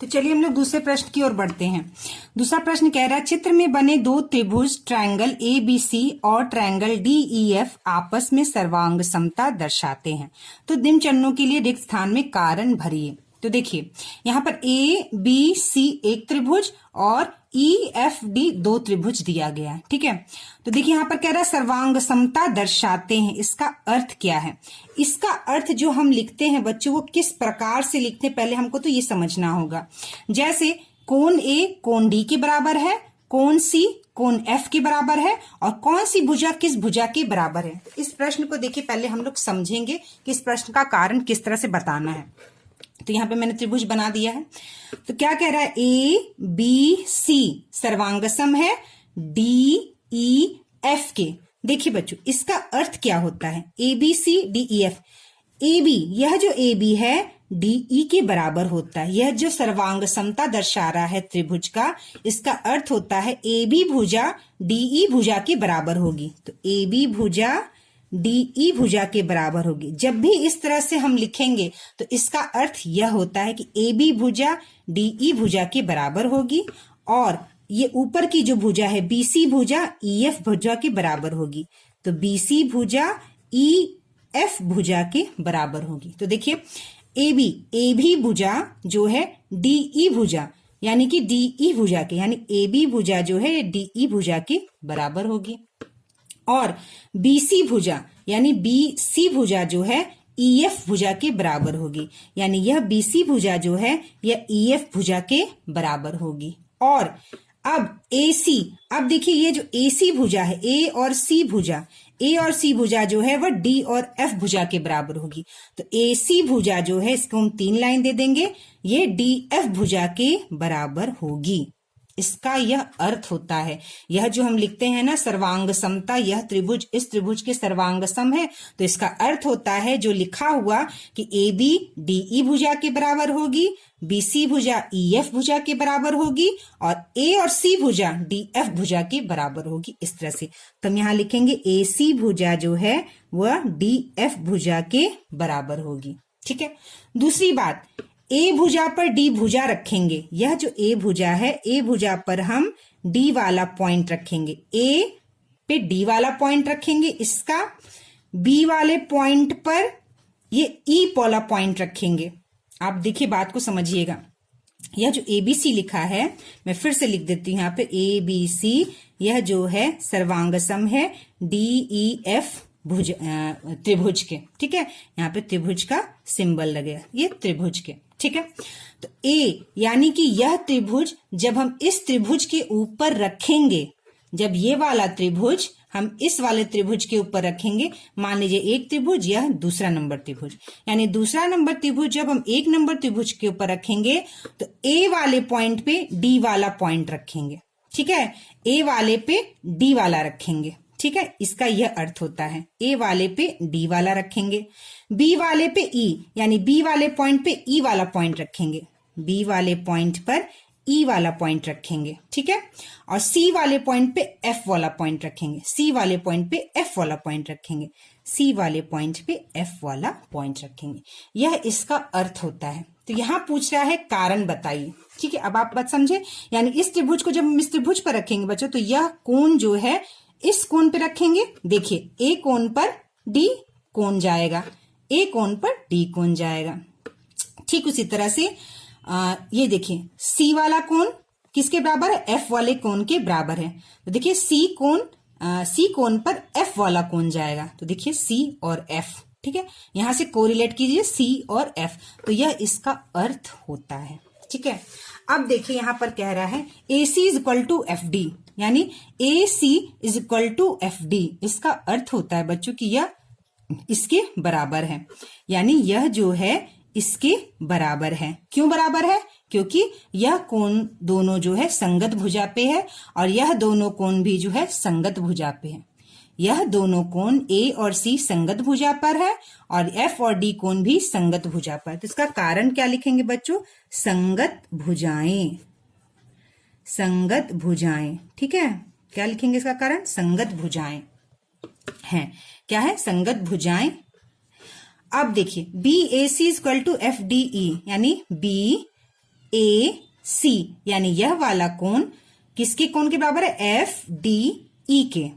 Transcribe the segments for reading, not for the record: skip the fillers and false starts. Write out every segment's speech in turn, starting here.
तो चलिए हम लोग दूसरे प्रश्न की ओर बढ़ते हैं। दूसरा प्रश्न कह रहा है चित्र में बने दो त्रिभुज ट्रायंगल ABC और ट्रायंगल DEF आपस में सर्वांग समता दर्शाते हैं, तो निम्न चरणों के लिए रिक्त स्थान में कारण भरिए। तो देखिए यहाँ पर ABC एक त्रिभुज और EFD दो त्रिभुज दिया गया है। ठीक है, तो देखिए यहाँ पर कह रहा है सर्वांग समता दर्शाते हैं। इसका अर्थ क्या है? इसका अर्थ जो हम लिखते हैं बच्चों वो किस प्रकार से लिखते हैं पहले हमको तो ये समझना होगा। जैसे कोण A कोण D के बराबर है, कोण C कोण F के बराबर है और कौन सी भुजा किस भुजा के बराबर है। तो इस प्रश्न को देखिए पहले हम लोग समझेंगे कि इस प्रश्न का कारण किस तरह से बताना है। तो यहाँ पे मैंने त्रिभुज बना दिया है। तो क्या कह रहा है? ABC सर्वांगसम है DEF के। देखिए बच्चों इसका अर्थ क्या होता है? ABC DEF, AB यह जो AB है DE के बराबर होता है। यह जो सर्वांग समता दर्शा रहा है त्रिभुज का, इसका अर्थ होता है AB भुजा DE भुजा के बराबर होगी। तो AB भुजा DE भुजा के बराबर होगी। जब भी इस तरह से हम लिखेंगे तो इसका अर्थ यह होता है कि AB भुजा DE भुजा के बराबर होगी और ये ऊपर की जो भुजा है BC भुजा EF भुजा के बराबर होगी। तो BC भुजा EF भुजा के बराबर होगी। तो देखिए AB भुजा जो है DE भुजा यानी कि DE भुजा के, यानी AB भुजा जो है DE भुजा के बराबर होगी और BC भुजा यानी BC भुजा जो है EF भुजा के बराबर होगी। यानी यह BC भुजा जो है यह EF भुजा के बराबर होगी। और अब AC, अब देखिए ये जो AC भुजा है A और C भुजा जो है वह D और F भुजा के बराबर होगी। तो AC भुजा जो है इसको हम 3 लाइन दे देंगे, ये DF भुजा के बराबर होगी। इसका यह अर्थ होता है। यह जो हम लिखते हैं ना सर्वांग समता, यह त्रिभुज इस त्रिभुज के सर्वांग सम है। तो इसका अर्थ होता है जो लिखा हुआ कि AB DE भुजा के बराबर होगी, BC भुजा EF भुजा के बराबर होगी और A और C भुजा DF भुजा के बराबर होगी। इस तरह से तो हम यहाँ लिखेंगे AC भुजा जो है वह DF भुजा के बराबर होगी। ठीक है, दूसरी बात A भुजा पर D भुजा रखेंगे। यह जो A भुजा है A भुजा पर हम D वाला पॉइंट रखेंगे, A पे D वाला पॉइंट रखेंगे, इसका B वाले पॉइंट पर ये E वाला पॉइंट रखेंगे। आप देखिए बात को समझिएगा। यह जो ABC लिखा है मैं फिर से लिख देती हूँ यहाँ पे ABC, यह जो है सर्वांगसम है DEF त्रिभुज के। ठीक है, यहाँ पे त्रिभुज का सिंबल लगेगा, ये त्रिभुज के। ठीक है, तो A यानी कि यह त्रिभुज जब हम इस त्रिभुज के ऊपर रखेंगे, जब ये वाला त्रिभुज हम इस वाले त्रिभुज के ऊपर रखेंगे, मान लीजिए एक त्रिभुज यह दूसरा नंबर त्रिभुज, यानी दूसरा नंबर त्रिभुज जब हम एक नंबर त्रिभुज के ऊपर रखेंगे तो A वाले पॉइंट पे D वाला पॉइंट रखेंगे। ठीक है, A वाले पे D वाला रखेंगे। ठीक है, इसका यह अर्थ होता है A वाले पे D वाला रखेंगे, B वाले पे E यानी B वाले पॉइंट पे E वाला पॉइंट रखेंगे, B वाले पॉइंट पर E वाला पॉइंट रखेंगे। ठीक है, और C वाले पॉइंट पे F वाला पॉइंट रखेंगे, C वाले पॉइंट पे F वाला पॉइंट रखेंगे, C वाले पॉइंट पे F वाला पॉइंट रखेंगे। यह इसका अर्थ होता है। तो यहाँ पूछ रहा है कारण बताइए। ठीक है, अब आप बात समझे, यानी इस त्रिभुज को जब हम इस त्रिभुज पर रखेंगे बच्चों तो यह कोण जो है इस कोण पे रखेंगे। देखिए A कोण पर D कोण जाएगा, A कोण पर D कोण जाएगा। ठीक उसी तरह से ये देखिए C वाला कोण किसके बराबर है? F वाले कोण के बराबर है। तो देखिए C कोण पर F वाला कोण जाएगा। तो देखिए C और F, ठीक है, यहां से कोरिलेट कीजिए C और F, तो यह इसका अर्थ होता है। ठीक है, अब देखिए यहां पर कह रहा है AC is equal to FD, यानी AC is equal to FD। इसका अर्थ होता है बच्चों कि यह इसके बराबर है, यानी यह जो है इसके बराबर है। क्यों बराबर है? क्योंकि यह कोण दोनों जो है संगत भुजा पे है और यह दोनों कोण भी जो है संगत भुजा पे है। यह दोनों कोण A और C संगत भुजा पर है और F और D कोण भी संगत भुजा पर। तो इसका कारण क्या लिखेंगे बच्चों? संगत भुजाएं, संगत भुजाएं। ठीक है, क्या लिखेंगे इसका कारण? संगत भुजाएं हैं। क्या है? संगत भुजाएं। अब देखिए BAC इक्वल टू FDE, यानी B ए सी, यानी यह वाला कोण किसके कोण के बराबर है? एफ डी ई के।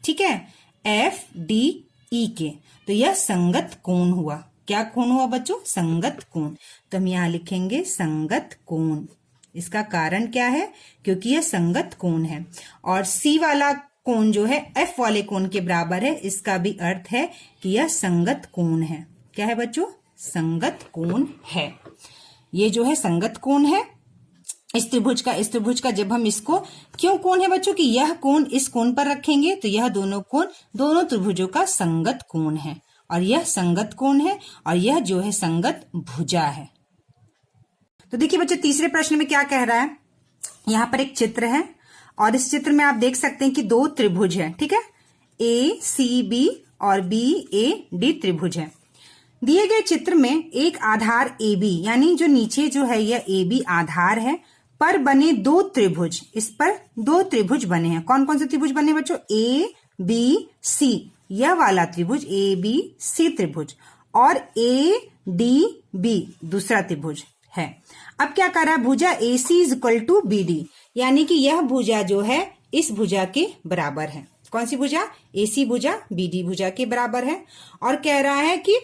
ठीक है, एफ डी ई के। तो यह संगत कोण हुआ। क्या कोण हुआ बच्चों? संगत कोण। तो हम यहां लिखेंगे संगत कोण। इसका कारण क्या है? क्योंकि यह संगत कोण है। और सी वाला कोण जो है एफ वाले कोण के बराबर है, इसका भी अर्थ है कि यह संगत कोण है। क्या है बच्चों? संगत कोण है। ये जो है संगत कोण है इस त्रिभुज का जब हम इसको, क्यों कोण है बच्चों कि यह कोण इस कोण पर रखेंगे तो यह दोनों कोण दोनों त्रिभुजों का संगत कोण है, और यह संगत कोण है, और यह जो है संगत भुजा है। तो देखिए बच्चों, तीसरे प्रश्न में क्या कह रहा है? यहां पर एक चित्र है और इस चित्र में आप देख सकते हैं कि दो त्रिभुज है। ठीक है, ए सी बी और बी ए डी त्रिभुज है। दिए गए चित्र में एक आधार ए बी, यानी जो नीचे जो है यह ए बी आधार है, पर बने दो त्रिभुज। इस पर दो त्रिभुज बने हैं। कौन कौन से त्रिभुज बने बच्चों? ए बी सी, यह वाला त्रिभुज ए बी सी त्रिभुज, और ए डी बी दूसरा त्रिभुज है। अब क्या कर रहा है? भुजा A C is equal to B D, यानी कि यह भुजा जो है इस भुजा के बराबर है। कौन सी भुजा? ए सी भुजा बी डी भुजा के बराबर है। और कह रहा है कि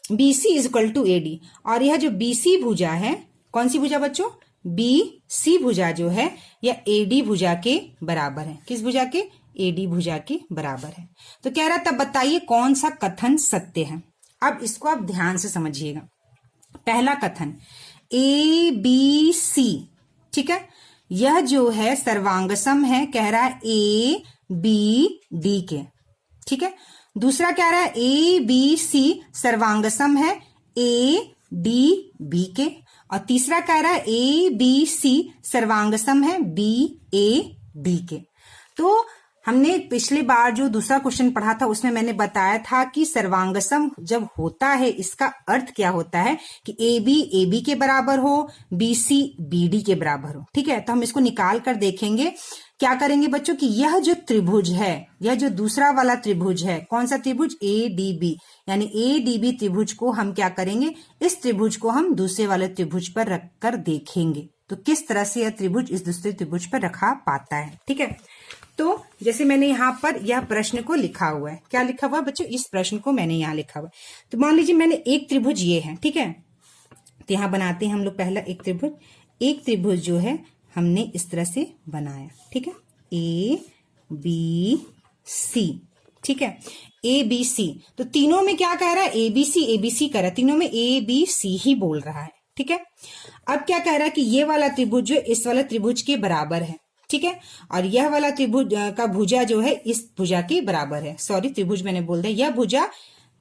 B C is equal to A D, और यह जो बी सी भुजा है, कौन सी भुजा बच्चों? बी सी भुजा जो है यह ए डी भुजा के बराबर है। किस भुजा के? ए डी भुजा के बराबर है। तो कह रहा तब बताइए कौन सा कथन सत्य है। अब इसको आप ध्यान से समझिएगा। पहला कथन, ए बी सी, ठीक है, यह जो है सर्वांगसम है, कह रहा है ए बी डी के। ठीक है, दूसरा कह रहा है ए बी सी सर्वांगसम है ए डी बी के, और तीसरा कह रहा है ए बी सी सर्वांगसम है बी ए डी के। तो हमने पिछले बार जो दूसरा क्वेश्चन पढ़ा था उसमें मैंने बताया था कि सर्वांगसम जब होता है इसका अर्थ क्या होता है कि ए बी के बराबर हो, बी सी बी डी के बराबर हो। ठीक है, तो हम इसको निकाल कर देखेंगे। क्या करेंगे बच्चों कि यह जो त्रिभुज है, यह जो दूसरा वाला त्रिभुज है, कौन सा त्रिभुज? ए डी बी, यानी ए डी बी त्रिभुज को हम क्या करेंगे? इस त्रिभुज को हम दूसरे वाले त्रिभुज पर रखकर देखेंगे तो किस तरह से यह त्रिभुज इस दूसरे त्रिभुज पर रखा पाता है। ठीक है, तो जैसे मैंने यहाँ पर यह प्रश्न को लिखा हुआ है, क्या लिखा हुआ है बच्चों? इस प्रश्न को मैंने यहाँ लिखा हुआ है। तो मान लीजिए मैंने एक त्रिभुज ये है, ठीक है, तो यहाँ बनाते हैं हम लोग पहला एक त्रिभुज जो है हमने इस तरह से बनाया। ठीक है, ए बी सी, ठीक है, ए बी सी। तो तीनों में क्या कह रहा है? ए बी सी कह रहा है, तीनों में ए बी सी ही बोल रहा है। ठीक है, अब क्या कह रहा है कि ये वाला त्रिभुज जो इस वाला त्रिभुज के बराबर है। ठीक है, और यह वाला त्रिभुज का भुजा जो है इस भुजा के बराबर है। सॉरी, त्रिभुज मैंने बोल दिया। यह भुजा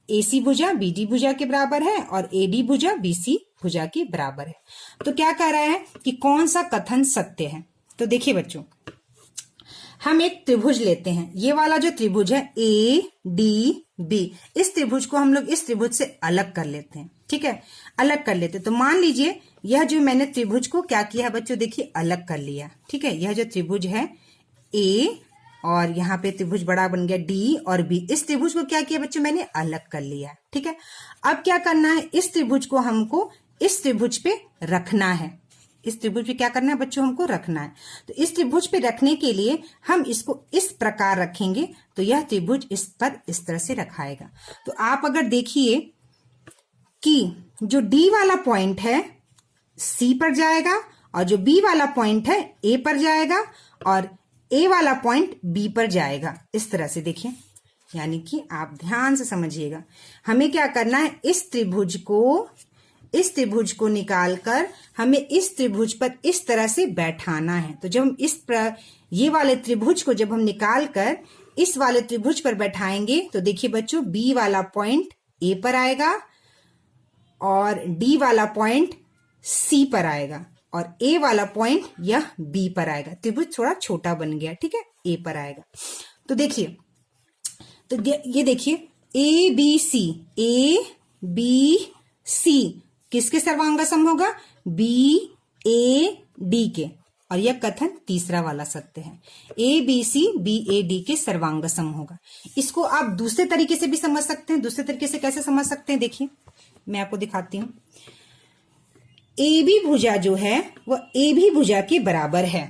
एसी भुजा बीडी भुजा के बराबर है और एडी भुजा बीसी भुजा के बराबर है। तो क्या कह रहा है कि कौन सा कथन सत्य है? तो देखिए बच्चों, हम एक त्रिभुज लेते हैं। ये वाला जो त्रिभुज है ए डी बी, इस त्रिभुज को हम लोग इस त्रिभुज से अलग कर लेते हैं। ठीक है, अलग कर लेते। तो मान लीजिए यह जो मैंने त्रिभुज को क्या किया है बच्चों? देखिए, अलग कर लिया। ठीक है, यह जो त्रिभुज है ए, और यहाँ पे त्रिभुज बड़ा बन गया डी और बी, इस त्रिभुज को क्या किया बच्चों? मैंने अलग कर लिया। ठीक है, अब क्या करना है? इस त्रिभुज को हमको इस त्रिभुज पे रखना है। इस त्रिभुज पे क्या करना है बच्चों? हमको रखना है। तो इस त्रिभुज पे रखने के लिए हम इसको इस प्रकार रखेंगे तो यह त्रिभुज इस पर इस तरह से रखाएगा। तो आप अगर देखिए कि जो डी वाला पॉइंट है सी पर जाएगा, और जो बी वाला पॉइंट है ए पर जाएगा, और ए वाला पॉइंट बी पर जाएगा। इस तरह से देखिए, यानी कि आप ध्यान से समझिएगा। हमें क्या करना है? इस त्रिभुज को निकालकर हमें इस त्रिभुज पर इस तरह से बैठाना है। तो जब हम ये वाले त्रिभुज को जब हम निकाल कर इस वाले त्रिभुज पर बैठाएंगे तो देखिए बच्चों, बी वाला पॉइंट ए पर आएगा और डी वाला पॉइंट सी पर आएगा और ए वाला पॉइंट यह बी पर आएगा। त्रिभुज थोड़ा छोटा बन गया। ठीक है, ए पर आएगा। तो देखिए, तो ये देखिए ए बी सी किसके सर्वांगसम होगा? बी ए डी के। और यह कथन तीसरा वाला सत्य है, A B C B A D के सर्वांगसम होगा। इसको आप दूसरे तरीके से भी समझ सकते हैं। दूसरे तरीके से कैसे समझ सकते हैं? देखिए, मैं आपको दिखाती हूं। ए बी भुजा जो है वह ए बी भुजा के बराबर है।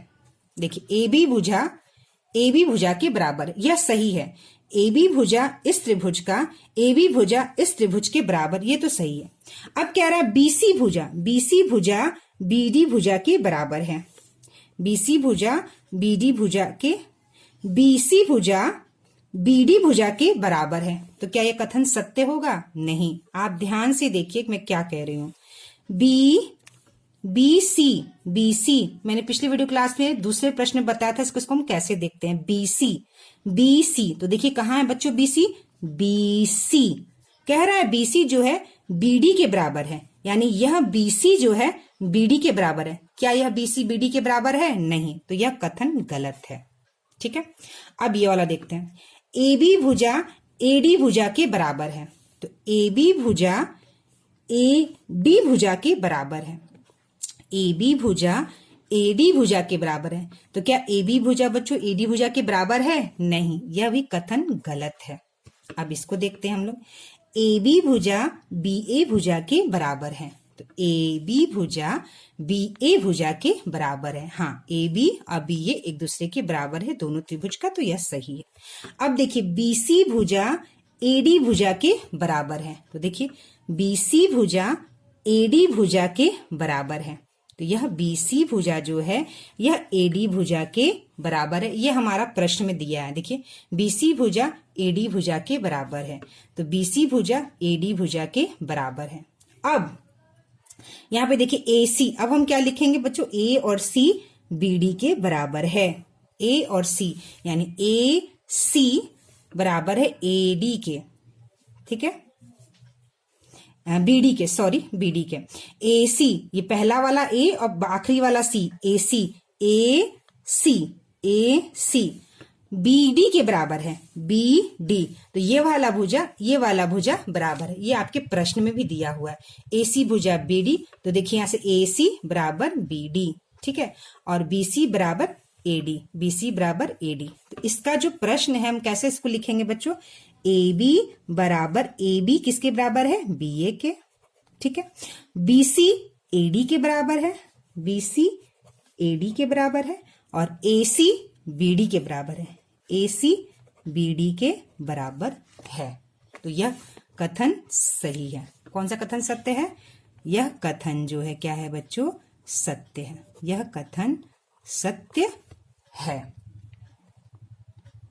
देखिए ए बी भुजा के बराबर, यह सही है। ए बी भुजा इस त्रिभुज का ए बी भुजा इस त्रिभुज के बराबर, ये तो सही है। अब कह रहा है बीसी भुजा बीडी भुजा के बराबर है। बीसी भुजा बीडी भुजा के बीसी भुजा बीडी भुजा के बराबर है। तो क्या यह कथन सत्य होगा? नहीं। आप ध्यान से देखिए मैं क्या कह रही हूं। बीसी मैंने पिछली वीडियो क्लास में दूसरे प्रश्न में बताया था, इसको हम कैसे देखते हैं। बीसी तो देखिए कहां है बच्चों बीसी कह रहा है बीसी जो है बीडी के बराबर है, यानी यह बीसी जो है बीडी के बराबर है। क्या यह बीसी बीडी के बराबर है? नहीं। तो यह कथन गलत है। ठीक है, अब ये वाला देखते हैं। ए बी भुजा एडी भुजा के बराबर है। तो ए बी भुजा ए डी भुजा के बराबर है। ए बी भुजा एडी भुजा के बराबर है। तो क्या ए बी भुजा बच्चों एडी भुजा के बराबर है? नहीं, यह भी कथन गलत है। अब इसको देखते हैं हम लोग। ए बी भुजा बी ए भुजा के बराबर है। तो ए बी भुजा बी ए भुजा के बराबर है। हाँ, ए बी और बी ए एक दूसरे के बराबर है दोनों त्रिभुज का, तो यह सही है। अब देखिए बीसी भुजा एडी भुजा के बराबर है। तो देखिए बीसी भुजा एडी भुजा के बराबर है। तो यह बीसी भुजा जो है यह एडी भुजा के बराबर है। यह हमारा प्रश्न में दिया है। देखिए बीसी भुजा एडी भुजा के बराबर है। तो बीसी भुजा एडी भुजा के बराबर है। अब यहाँ पे देखिए ए सी, अब हम क्या लिखेंगे बच्चों? ए और सी बीडी के बराबर है। ए और सी यानी ए सी बराबर है एडी के, ठीक है, बीडी के, सॉरी बीडी के। ए सी ये पहला वाला ए और आखिरी वाला सी, ए सी बीडी के बराबर है। बी डी तो ये वाला भुजा बराबर है। ये आपके प्रश्न में भी दिया हुआ है। ए सी भुजा बीडी, तो देखिए यहां से ए सी बराबर बीडी, ठीक है, और बी सी बराबर एडी, बीसी बराबर एडी। तो इसका जो प्रश्न है हम कैसे इसको लिखेंगे बच्चों? ए बी बराबर ए बी किसके बराबर है? बी ए के, ठीक है। बीसी एडी के बराबर है, बीसी एडी के बराबर है, और एसी बीडी के बराबर है, एसी बीडी के बराबर है। तो यह कथन सही है। कौन सा कथन सत्य है? यह कथन जो है क्या है बच्चों? सत्य है। यह कथन सत्य है।